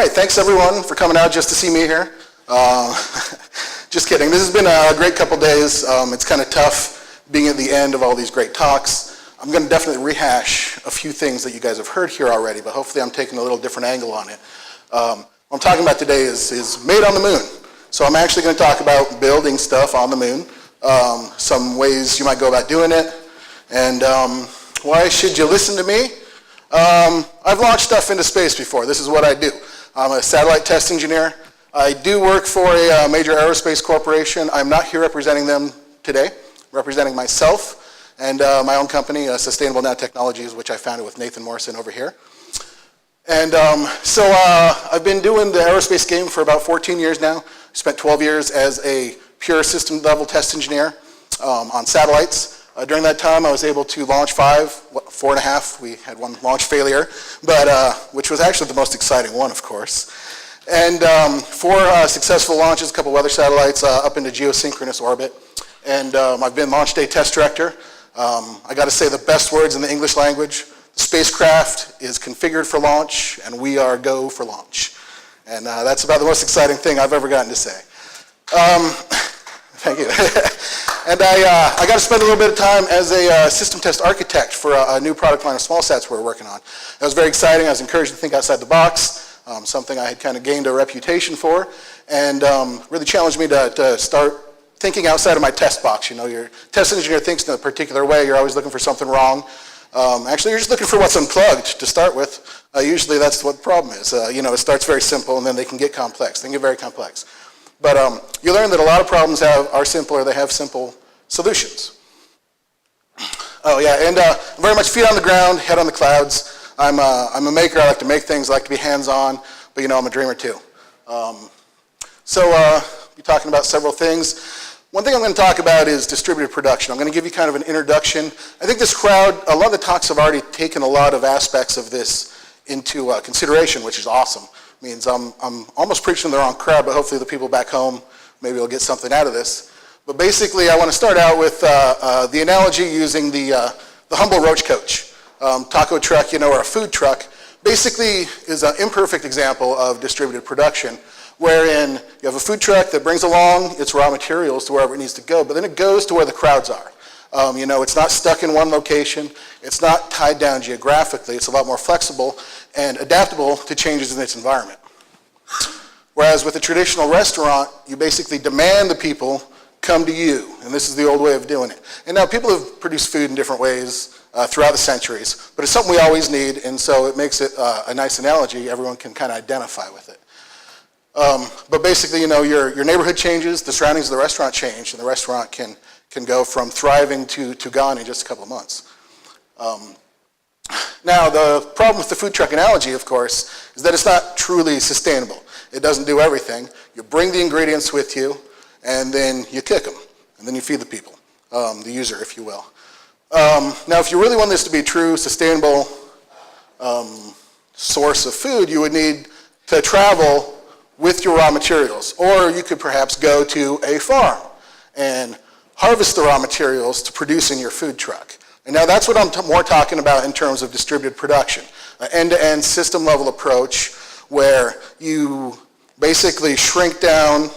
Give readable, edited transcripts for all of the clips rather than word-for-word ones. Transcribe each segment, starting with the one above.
right, thanks everyone for coming out just to see me here. Just kidding. This has been a great couple days. It's kind of tough being at the end of all these great talks. I'm going to definitely rehash a few things that you guys have heard here already, but hopefully I'm taking a little different angle on it. What I'm talking about today is made on the moon. So I'm actually going to talk about building stuff on the moon, some ways you might go about doing it, and why should you listen to me? I've launched stuff into space before. This is what I do. I'm a satellite test engineer. I do work for a major aerospace corporation. I'm not here representing them today. I'm representing myself and my own company, Sustainable Now Technologies, which I founded with Nathan Morrison over here. And so I've been doing the aerospace game for about 14 years now. Spent 12 years as a pure system level test engineer on satellites. During that time, I was able to launch 4 and a half. We had one launch failure, but which was actually the most exciting one, of course. And 4 successful launches, a couple weather satellites up into geosynchronous orbit. And I've been launch day test director. I got to say the best words in the English language. The spacecraft is configured for launch, and we are go for launch. And that's about the most exciting thing I've ever gotten to say. Thank you. And I got to spend a little bit of time as a system test architect for a new product line of small sats we're working on. That was very exciting. I was encouraged to think outside the box, something I had kind of gained a reputation for, and really challenged me to start thinking outside of my test box. You know, your test engineer thinks in a particular way. You're always looking for something wrong. Actually, you're just looking for what's unplugged to start with. Usually that's what the problem is. You know, it starts very simple, and then they can get complex. They can get very complex. But you learn that a lot of problems are simple, or they have simple solutions. Oh yeah, and very much feet on the ground, head on the clouds. I'm a maker. I like to make things. I like to be hands-on. But you know, I'm a dreamer too. So we're talking about several things. One thing I'm going to talk about is distributed production. I'm going to give you kind of an introduction. I think this crowd, a lot of the talks have already taken a lot of aspects of this into consideration, which is awesome. Means I'm almost preaching to the wrong crowd, but hopefully the people back home maybe will get something out of this. But basically, I want to start out with the analogy using the humble roach coach. Taco truck, you know, or a food truck, basically is an imperfect example of distributed production, wherein you have a food truck that brings along its raw materials to wherever it needs to go, but then it goes to where the crowds are. You know, it's not stuck in one location. It's not tied down geographically. It's a lot more flexible and adaptable to changes in its environment. Whereas with a traditional restaurant, you basically demand the people come to you, and this is the old way of doing it. And now people have produced food in different ways throughout the centuries, but it's something we always need, and so it makes it a nice analogy. Everyone can kind of identify with it. But basically, you know, your neighborhood changes, the surroundings of the restaurant change, and the restaurant can go from thriving to gone in just a couple of months. Now, the problem with the food truck analogy, of course, is that it's not truly sustainable. It doesn't do everything. You bring the ingredients with you, and then you cook them, and then you feed the people, the user, if you will. Now, if you really want this to be a true, sustainable source of food, you would need to travel with your raw materials, or you could perhaps go to a farm and harvest the raw materials to produce in your food truck. And now that's what I'm more talking about in terms of distributed production, an end-to-end system-level approach where you basically shrink down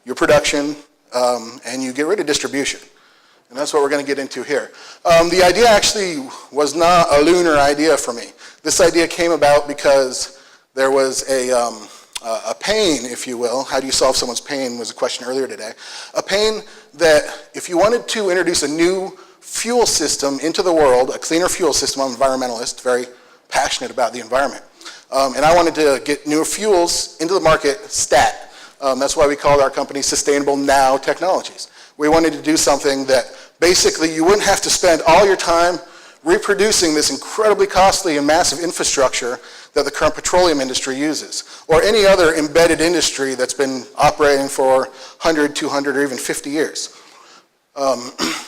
your production and you get rid of distribution. And that's what we're going to get into here. The idea actually was not a lunar idea for me. This idea came about because there was a pain, if you will. How do you solve someone's pain was a question earlier today. A pain that if you wanted to introduce a new fuel system into the world, a cleaner fuel system, I'm an environmentalist, very passionate about the environment. And I wanted to get newer fuels into the market stat. That's why we called our company Sustainable Now Technologies. We wanted to do something that basically you wouldn't have to spend all your time reproducing this incredibly costly and massive infrastructure that the current petroleum industry uses, or any other embedded industry that's been operating for 100, 200, or even 50 years.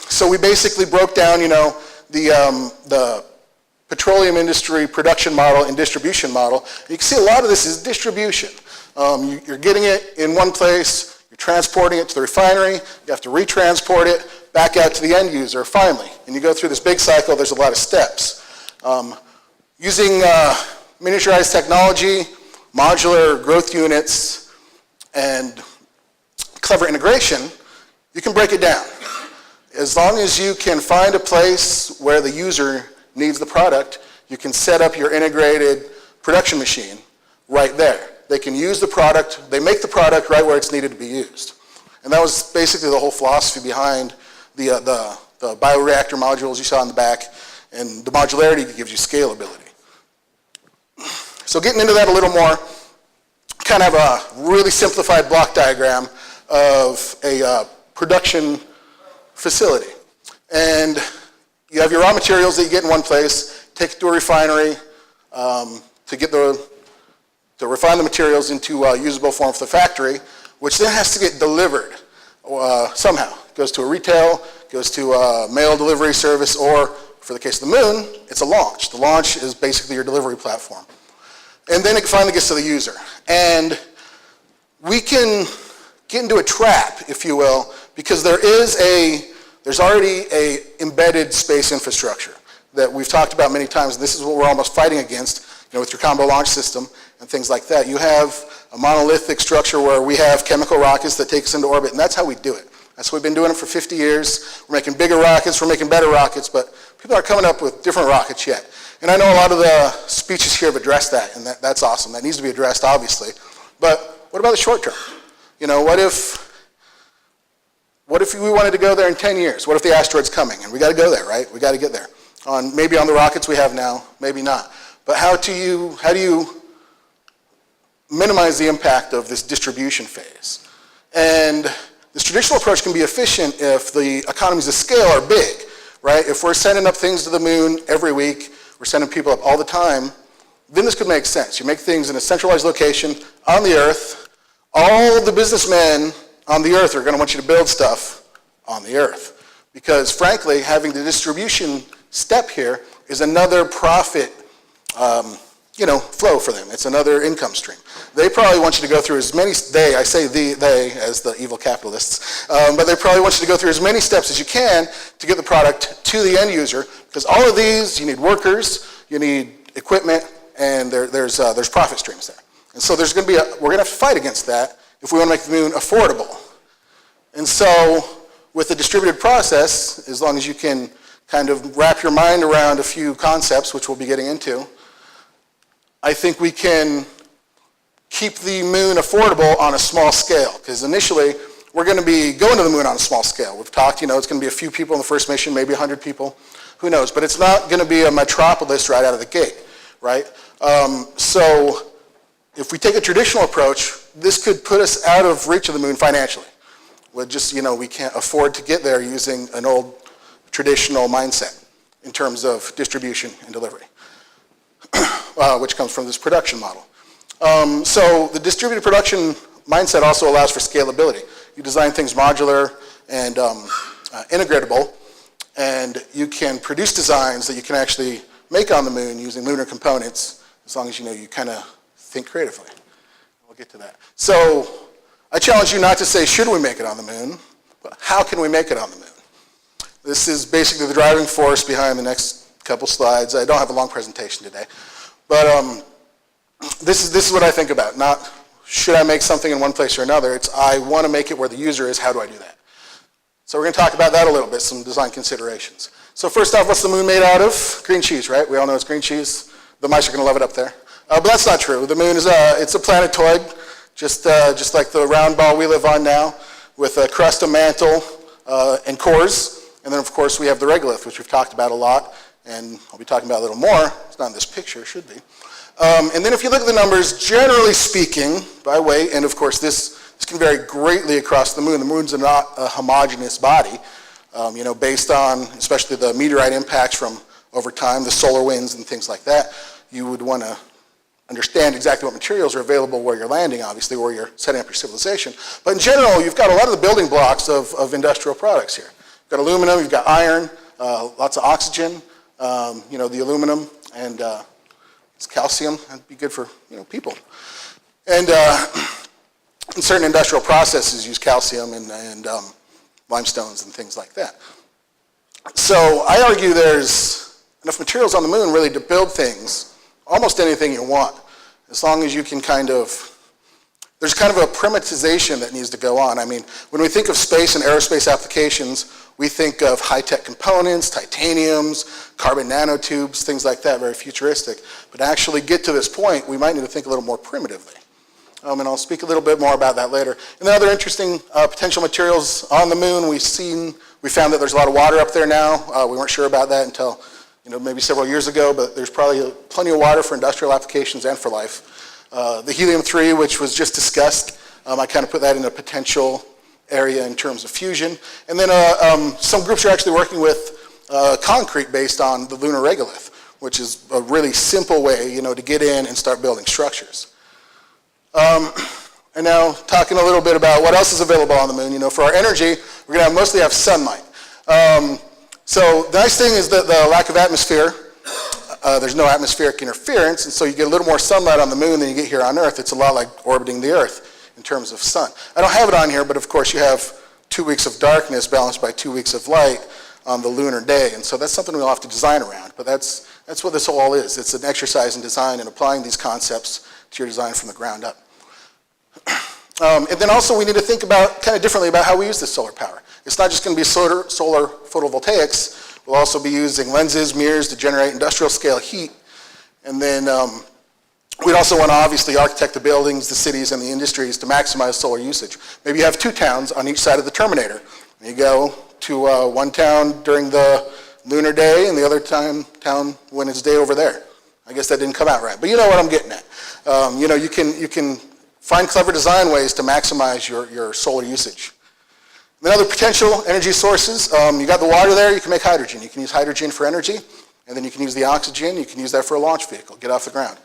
So we basically broke down, you know, the petroleum industry production model and distribution model. You can see a lot of this is distribution. You're getting it in one place, you're transporting it to the refinery, you have to retransport it back out to the end user finally. And you go through this big cycle, there's a lot of steps. Using miniaturized technology, modular growth units and clever integration, you can break it down. As long as you can find a place where the user needs the product, you can set up your integrated production machine right there. They can use the product, they make the product right where it's needed to be used. And that was basically the whole philosophy behind the bioreactor modules you saw in the back, and the modularity gives you scalability. So getting into that a little more, kind of a really simplified block diagram of a production facility. And you have your raw materials that you get in one place, take it to a refinery to refine the materials into a usable form for the factory, which then has to get delivered somehow. It goes to a retail, goes to a mail delivery service, or for the case of the moon, it's a launch. The launch is basically your delivery platform. And then it finally gets to the user. And we can get into a trap, if you will, because there's already a embedded space infrastructure that we've talked about many times, and this is what we're almost fighting against, with your combo launch system and things like that. You have a monolithic structure where we have chemical rockets that take us into orbit, and that's how we do it. That's what we've been doing it for 50 years. We're making bigger rockets, we're making better rockets, but people are coming up with different rockets yet. And I know a lot of the speeches here have addressed that, and that's awesome. That needs to be addressed, obviously. But what about the short term? What if we wanted to go there in 10 years? What if the asteroid's coming? And we got to go there, right? We got to get there. Maybe on the rockets we have now, maybe not. But how do you minimize the impact of this distribution phase? And this traditional approach can be efficient if the economies of scale are big, right? If we're sending up things to the moon every week, we're sending people up all the time, then this could make sense. You make things in a centralized location on the Earth. All of the businessmen on the Earth are going to want you to build stuff on the Earth. Because frankly, having the distribution step here is another profit flow for them. It's another income stream. They probably want you to go through as many, I say they as the evil capitalists, but they probably want you to go through as many steps as you can to get the product to the end user, because all of these, you need workers, you need equipment, and there's profit streams there. And so we're going to have to fight against that if we want to make the moon affordable. And so with the distributed process, as long as you can kind of wrap your mind around a few concepts, which we'll be getting into, I think we can keep the moon affordable on a small scale, because initially we're going to be going to the moon on a small scale. We've talked, it's going to be a few people in the first mission, maybe 100 people, who knows, but it's not going to be a metropolis right out of the gate, right? So if we take a traditional approach, this could put us out of reach of the moon financially. We can't afford to get there using an old traditional mindset in terms of distribution and delivery. Which comes from this production model. So the distributed production mindset also allows for scalability. You design things modular and integratable, and you can produce designs that you can actually make on the moon using lunar components, as long as you kind of think creatively. We'll get to that. So I challenge you not to say, should we make it on the moon, but how can we make it on the moon? This is basically the driving force behind the next couple slides. I don't have a long presentation today. But this is what I think about. Not should I make something in one place or another. It's I want to make it where the user is. How do I do that? So we're going to talk about that a little bit, some design considerations. So first off, what's the moon made out of? Green cheese, right? We all know it's green cheese. The mice are going to love it up there. But that's not true. The moon is it's a planetoid, just like the round ball we live on now, with a crust, a mantle, and cores. And then, of course, we have the regolith, which we've talked about a lot. And I'll be talking about a little more. It's not in this picture, it should be. And then if you look at the numbers, generally speaking, by weight, and of course this can vary greatly across the moon. The moon's not a homogeneous body, based on especially the meteorite impacts from over time, the solar winds and things like that. You would want to understand exactly what materials are available where you're landing, obviously, where you're setting up your civilization. But in general, you've got a lot of the building blocks of industrial products here. You've got aluminum, you've got iron, lots of oxygen, the aluminum, and it's calcium. That'd be good for people. And in certain industrial processes use calcium and limestones and things like that. So I argue there's enough materials on the moon really to build things, almost anything you want. as long as you can there's kind of a primatization that needs to go on. I mean, when we think of space and aerospace applications, we think of high-tech components, titaniums, carbon nanotubes, things like that, very futuristic. But to actually get to this point, we might need to think a little more primitively. And I'll speak a little bit more about that later. And the other interesting potential materials on the moon, we found that there's a lot of water up there now. We weren't sure about that until maybe several years ago, but there's probably plenty of water for industrial applications and for life. The helium-3, which was just discussed, I kind of put that in a potential area in terms of fusion. And then some groups are actually working with concrete based on the lunar regolith, which is a really simple way, to get in and start building structures. And now talking a little bit about what else is available on the moon. For our energy, we're going to mostly have sunlight. So the nice thing is that the lack of atmosphere, there's no atmospheric interference, and so you get a little more sunlight on the moon than you get here on Earth. It's a lot like orbiting the Earth in terms of sun. I don't have it on here, but of course you have 2 weeks of darkness balanced by 2 weeks of light on the lunar day, and so that's something we'll have to design around. But that's what this all is. It's an exercise in design and applying these concepts to your design from the ground up. And then also we need to think about kind of differently about how we use this solar power. It's not just going to be solar photovoltaics. We'll also be using lenses, mirrors to generate industrial scale heat. And then we'd also want to obviously architect the buildings, the cities, and the industries to maximize solar usage. Maybe you have 2 towns on each side of the Terminator. You go to one town during the lunar day and the other town when it's day over there. I guess that didn't come out right, but you know what I'm getting at. You can find clever design ways to maximize your solar usage. Then other potential energy sources, you got the water there, you can make hydrogen. You can use hydrogen for energy, and then you can use the oxygen, you can use that for a launch vehicle, get off the ground.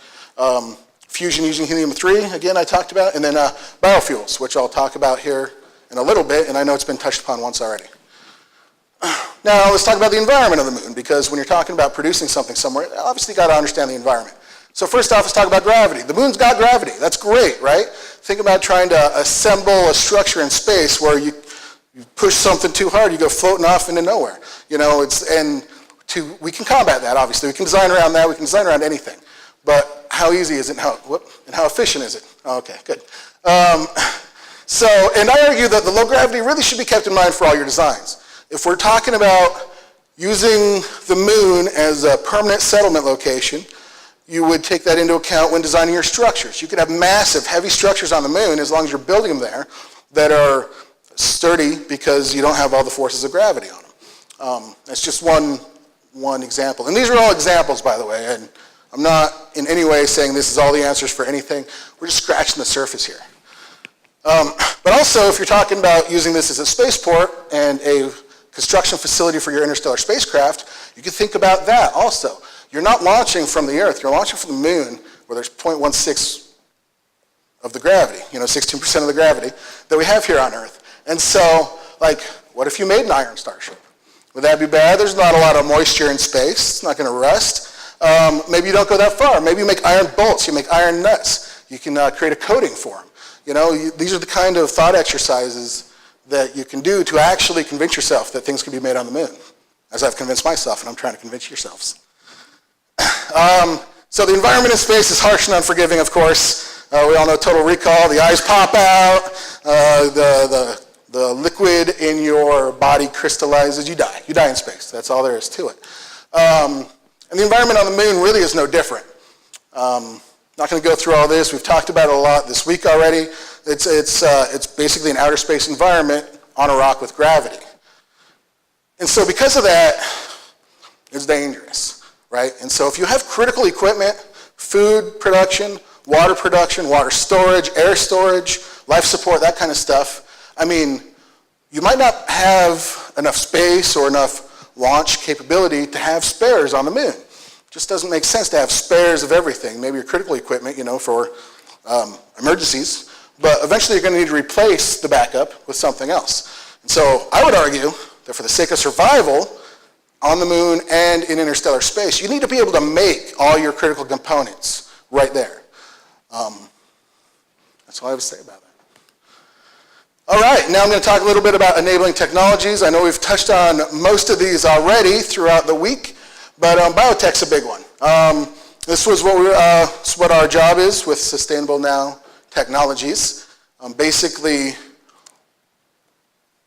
Fusion using helium-3, again, I talked about, and then biofuels, which I'll talk about here in a little bit, and I know it's been touched upon once already. Now, let's talk about the environment of the moon, because when you're talking about producing something somewhere, obviously you've got to understand the environment. So first off, let's talk about gravity. The moon's got gravity. That's great, right? Think about trying to assemble a structure in space where you push something too hard, you go floating off into nowhere. We can combat that, obviously. We can design around that. We can design around anything. But how easy is it and how efficient is it? Oh, okay, good. And I argue that the low gravity really should be kept in mind for all your designs. If we're talking about using the moon as a permanent settlement location, you would take that into account when designing your structures. You could have massive, heavy structures on the moon as long as you're building them there that are sturdy because you don't have all the forces of gravity on them. That's just one example. And these are all examples, by the way, and I'm not in any way saying this is all the answers for anything. We're just scratching the surface here. But also, if you're talking about using this as a spaceport and a construction facility for your interstellar spacecraft, you could think about that also. You're not launching from the Earth, you're launching from the moon where there's 0.16 of the gravity, 16% of the gravity that we have here on Earth. And so, what if you made an iron Starship? Would that be bad? There's not a lot of moisture in space. It's not going to rust. Maybe you don't go that far. Maybe you make iron bolts. You make iron nuts. You can create a coating for them. These are the kind of thought exercises that you can do to actually convince yourself that things can be made on the moon, as I've convinced myself, and I'm trying to convince yourselves. So the environment in space is harsh and unforgiving, of course. We all know Total Recall. The eyes pop out. The liquid in your body crystallizes. You die. You die in space. That's all there is to it. And the environment on the moon really is no different. Not going to go through all this. We've talked about it a lot this week already. It's basically an outer space environment on a rock with gravity. And so because of that, it's dangerous, right? And so if you have critical equipment, food production, water storage, air storage, life support, that kind of stuff, you might not have enough space or enough launch capability to have spares on the moon. It just doesn't make sense to have spares of everything. Maybe your critical equipment, for emergencies, but eventually you're going to need to replace the backup with something else. And so I would argue that for the sake of survival on the moon and in interstellar space, you need to be able to make all your critical components right there. That's all I have to say about that. All right, now I'm going to talk a little bit about enabling technologies. I know we've touched on most of these already throughout the week, but biotech's a big one. This was what our job is with Sustainable Now Technologies. Basically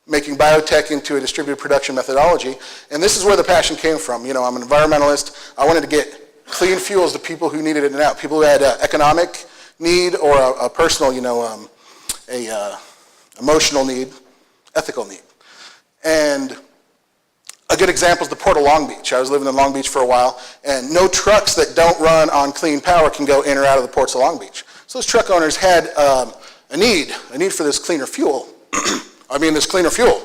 making biotech into a distributed production methodology. And this is where the passion came from. You know, I'm an environmentalist. I wanted to get clean fuels to people who needed it now, people who had economic need or a personal, emotional need, ethical need. And a good example is the Port of Long Beach. I was living in Long Beach for a while, and no trucks that don't run on clean power can go in or out of the ports of Long Beach. So those truck owners had a need for this cleaner fuel. This cleaner fuel.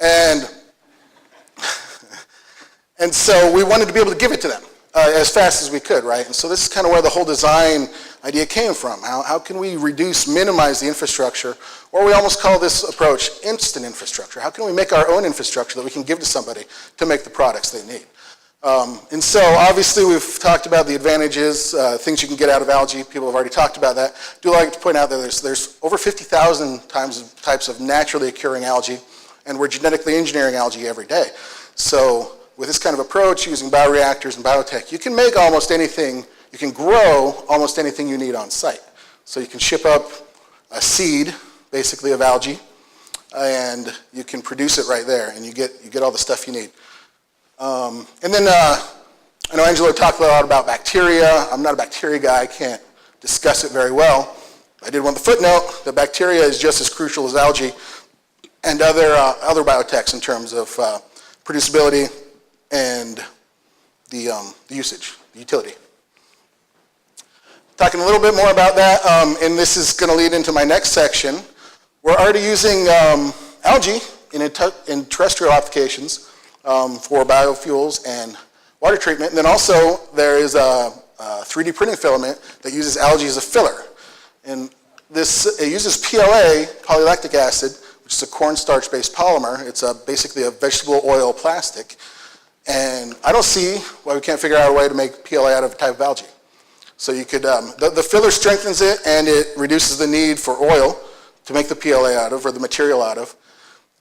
And so we wanted to be able to give it to them as fast as we could, right? And so this is kind of where the whole design idea came from. How can we minimize the infrastructure, or we almost call this approach instant infrastructure. How can we make our own infrastructure that we can give to somebody to make the products they need? And so obviously we've talked about the advantages, things you can get out of algae. People have already talked about that. I do like to point out that there's over 50,000 types of naturally occurring algae, and we're genetically engineering algae every day. So with this kind of approach, using bioreactors and biotech, you can make almost anything, you can grow almost anything you need on site. So you can ship up a seed, basically, of algae, and you can produce it right there, and you get all the stuff you need. And then I know Angelo talked a lot about bacteria. I'm not a bacteria guy. I can't discuss it very well. I did want the footnote that bacteria is just as crucial as algae and other biotechs in terms of producibility and the usage, the utility. Talking a little bit more about that, and this is going to lead into my next section. We're already using algae in terrestrial applications for biofuels and water treatment. And then also there is a 3D printing filament that uses algae as a filler. And it uses PLA, polylactic acid, which is a cornstarch-based polymer. It's basically a vegetable oil plastic. And I don't see why we can't figure out a way to make PLA out of a type of algae. So you could, the filler strengthens it, and it reduces the need for oil to make the PLA out of, or the material out of.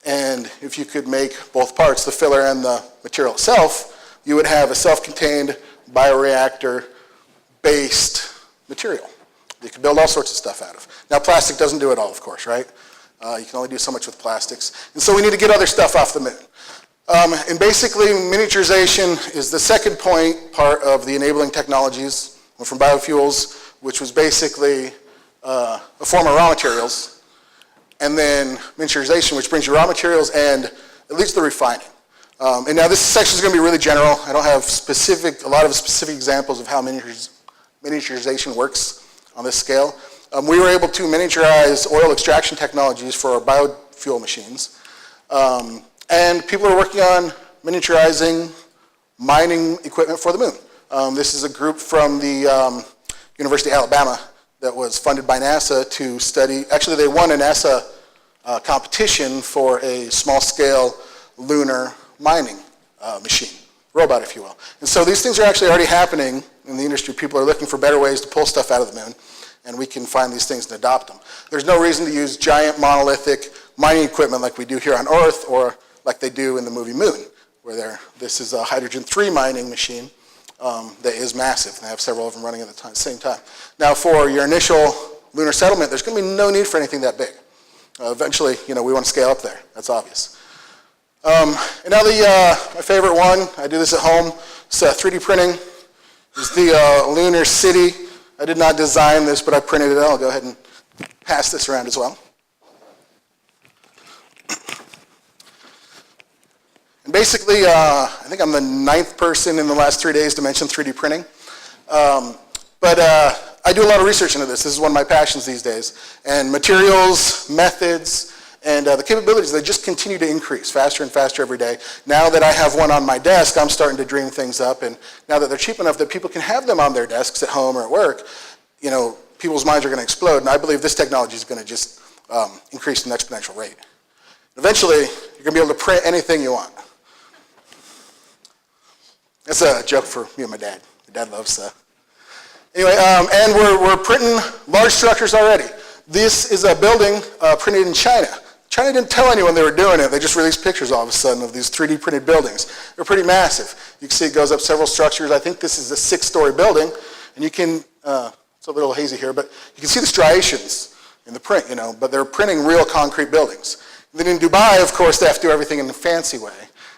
And if you could make both parts, the filler and the material itself, you would have a self-contained bioreactor-based material. You could build all sorts of stuff out of. Now, plastic doesn't do it all, of course, right? You can only do so much with plastics. And so we need to get other stuff off the moon. And basically, miniaturization is the second part of the enabling technologies. Went from biofuels, which was basically a form of raw materials, and then miniaturization, which brings you raw materials and at least the refining. And now this section is going to be really general. I don't have a lot of specific examples of how miniaturization works on this scale. We were able to miniaturize oil extraction technologies for our biofuel machines. And people are working on miniaturizing mining equipment for the moon. This is a group from the University of Alabama that was funded by NASA to study. Actually, they won a NASA competition for a small-scale lunar mining machine, robot, if you will. And so these things are actually already happening in the industry. People are looking for better ways to pull stuff out of the moon, and we can find these things and adopt them. There's no reason to use giant monolithic mining equipment like we do here on Earth, or like they do in the movie Moon, where this is a hydrogen-3 mining machine that is massive. They have several of them running at the same time. Now, for your initial lunar settlement, there's going to be no need for anything that big. Eventually, we want to scale up there. That's obvious. And now my favorite one, I do this at home, it's 3D printing. It's the lunar city. I did not design this, but I printed it out. I'll go ahead and pass this around as well. And basically, I think I'm the 9th person in the last 3 days to mention 3D printing. But I do a lot of research into this. This is one of my passions these days. And materials, methods, and the capabilities, they just continue to increase faster and faster every day. Now that I have one on my desk, I'm starting to dream things up. And now that they're cheap enough that people can have them on their desks at home or at work, people's minds are going to explode. And I believe this technology is going to just increase at an exponential rate. Eventually, you're going to be able to print anything you want. That's a joke for me and my dad. My dad loves Anyway, and we're printing large structures already. This is a building printed in China. China didn't tell anyone they were doing it. They just released pictures all of a sudden of these 3D printed buildings. They're pretty massive. You can see it goes up several structures. I think this is a 6-story building, and you can, it's a little hazy here, but you can see the striations in the print, but they're printing real concrete buildings. And then in Dubai, of course, they have to do everything in a fancy way.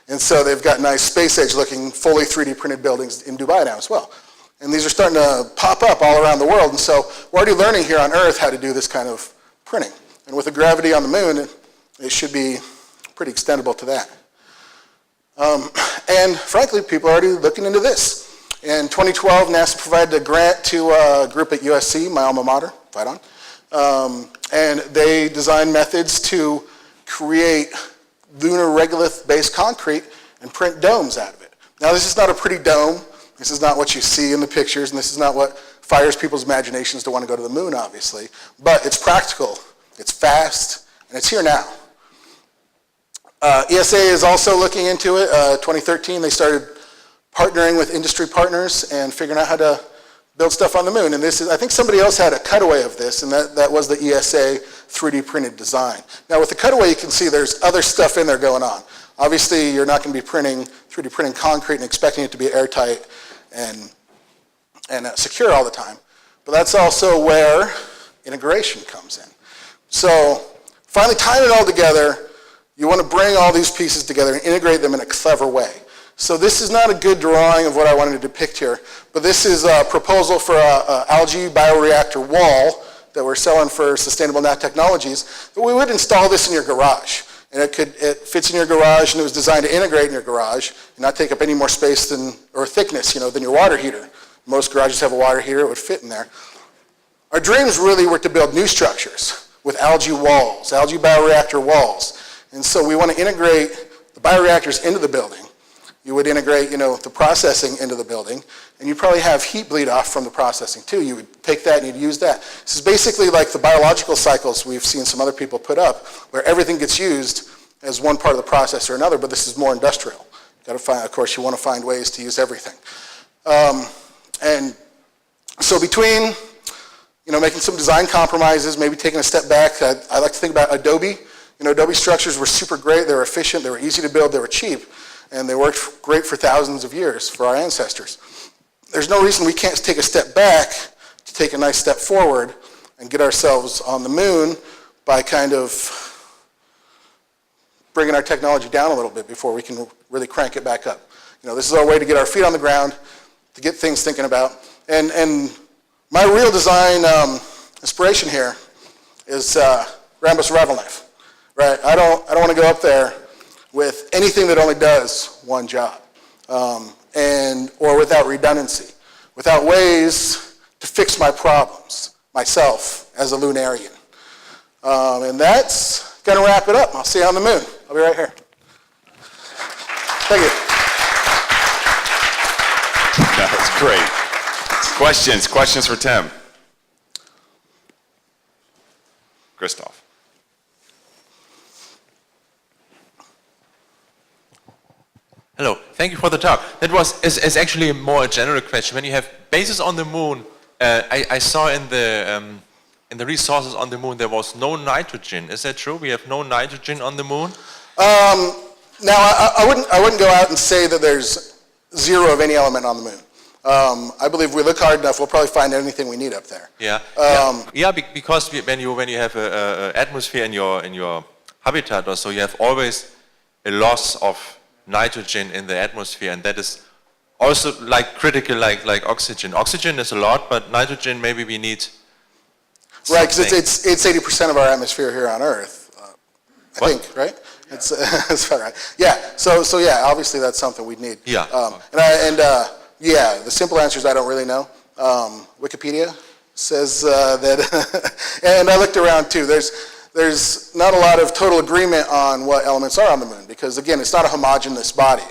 And so they've got nice space-age looking, fully 3D printed buildings in Dubai now as well. And these are starting to pop up all around the world. And so we're already learning here on Earth how to do this kind of printing. And with the gravity on the moon, it should be pretty extendable to that. And frankly, people are already looking into this. In 2012, NASA provided a grant to a group at USC, my alma mater, fight on. And they designed methods to create lunar regolith-based concrete and print domes out of it. Now, this is not a pretty dome. This is not what you see in the pictures, and this is not what fires people's imaginations to want to go to the moon, obviously. But it's practical, it's fast, and it's here now. ESA is also looking into it. 2013, they started partnering with industry partners and figuring out how to build stuff on the moon. And this is, I think somebody else had a cutaway of this, and that was the ESA 3D printed design. Now with the cutaway, you can see there's other stuff in there going on. Obviously, you're not going to be 3D printing concrete and expecting it to be airtight and secure all the time. But that's also where integration comes in. So finally tying it all together, you want to bring all these pieces together and integrate them in a clever way. So this is not a good drawing of what I wanted to depict here, but this is a proposal for an algae bioreactor wall that we're selling for Sustainable Nanotechnologies. We would install this in your garage. And it fits in your garage, and it was designed to integrate in your garage and not take up any more space or thickness, than your water heater. Most garages have a water heater, it would fit in there. Our dreams really were to build new structures with algae walls, algae bioreactor walls. And so we want to integrate the bioreactors into the building. You would integrate, the processing into the building, and you'd probably have heat bleed off from the processing too. You would take that and you'd use that. This is basically like the biological cycles we've seen some other people put up, where everything gets used as one part of the process or another, but this is more industrial. Of course, you want to find ways to use everything. And so between, making some design compromises, maybe taking a step back, I like to think about Adobe. Adobe structures were super great, they were efficient, they were easy to build, they were cheap, and they worked great for thousands of years for our ancestors. There's no reason we can't take a step back to take a nice step forward and get ourselves on the moon by kind of bringing our technology down a little bit before we can really crank it back up. This is our way to get our feet on the ground, to get things thinking about. And my real design inspiration here is Rambus Ravelnev. Right? I don't want to go up there with anything that only does one job, or without redundancy, without ways to fix my problems myself as a Lunarian. And that's going to wrap it up. I'll see you on the moon. I'll be right here. Thank you. That was great. Questions for Tim? Christoph. Hello, thank you for the talk. That is actually more a general question. When you have bases on the moon, I saw in the resources on the moon there was no nitrogen. Is that true? We have no nitrogen on the moon? Now, I wouldn't go out and say that there's zero of any element on the moon. I believe if we look hard enough, we'll probably find anything we need up there. Yeah. Because when you have an atmosphere in your habitat or so, you have always a loss of nitrogen in the atmosphere, and that is also critical like oxygen. Oxygen is a lot, but nitrogen maybe we need something. Right, because it's 80% of our atmosphere here on Earth, I think, right? Yeah. That's right. Yeah. So yeah, obviously that's something we'd need. Yeah. Yeah, the simple answer is I don't really know. Wikipedia says that, and I looked around too. There's not a lot of total agreement on what elements are on the moon because, again, it's not a homogeneous body.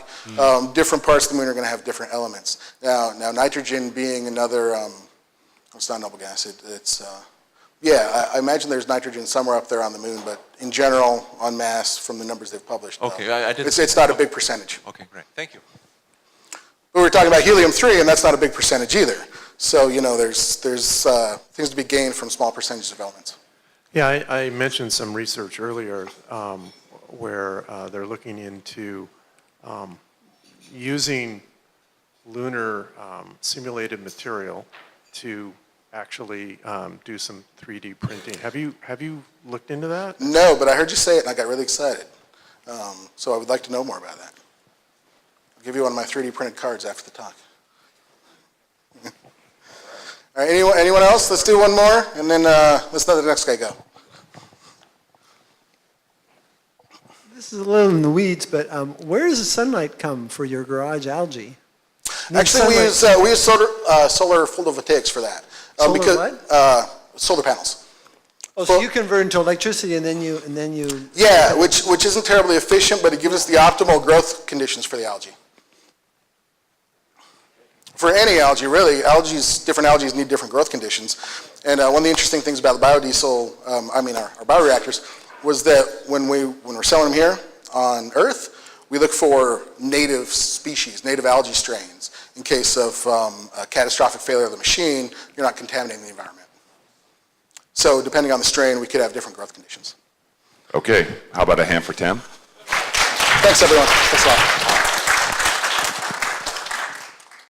Different parts of the moon are going to have different elements. Now nitrogen being another, it's not noble gas. I imagine there's nitrogen somewhere up there on the moon, but in general, en masse, from the numbers they've published, okay, I didn't. It's not a big percentage. Okay, great. Thank you. We were talking about helium-3, and that's not a big percentage either. So there's things to be gained from small percentages of elements. Yeah, I mentioned some research earlier where they're looking into using lunar simulated material to actually do some 3D printing. Have you looked into that? No, but I heard you say it and I got really excited. So I would like to know more about that. I'll give you one of my 3D printed cards after the talk. All right, anyone else? Let's do one more, and then let's let the next guy go. This is a little in the weeds, but where does the sunlight come for your garage algae? Actually, we use solar photovoltaics for that. Solar what? Solar panels. Oh, so you convert into electricity and then you. Yeah, which isn't terribly efficient, but it gives us the optimal growth conditions for the algae. For any algae, really, different algae need different growth conditions. And one of the interesting things about the biodiesel, our bioreactors, was that when we're selling them here on Earth, we look for native species, native algae strains. In case of a catastrophic failure of the machine, you're not contaminating the environment. So depending on the strain, we could have different growth conditions. Okay, how about a hand for Tim? Thanks, everyone. Thanks a lot.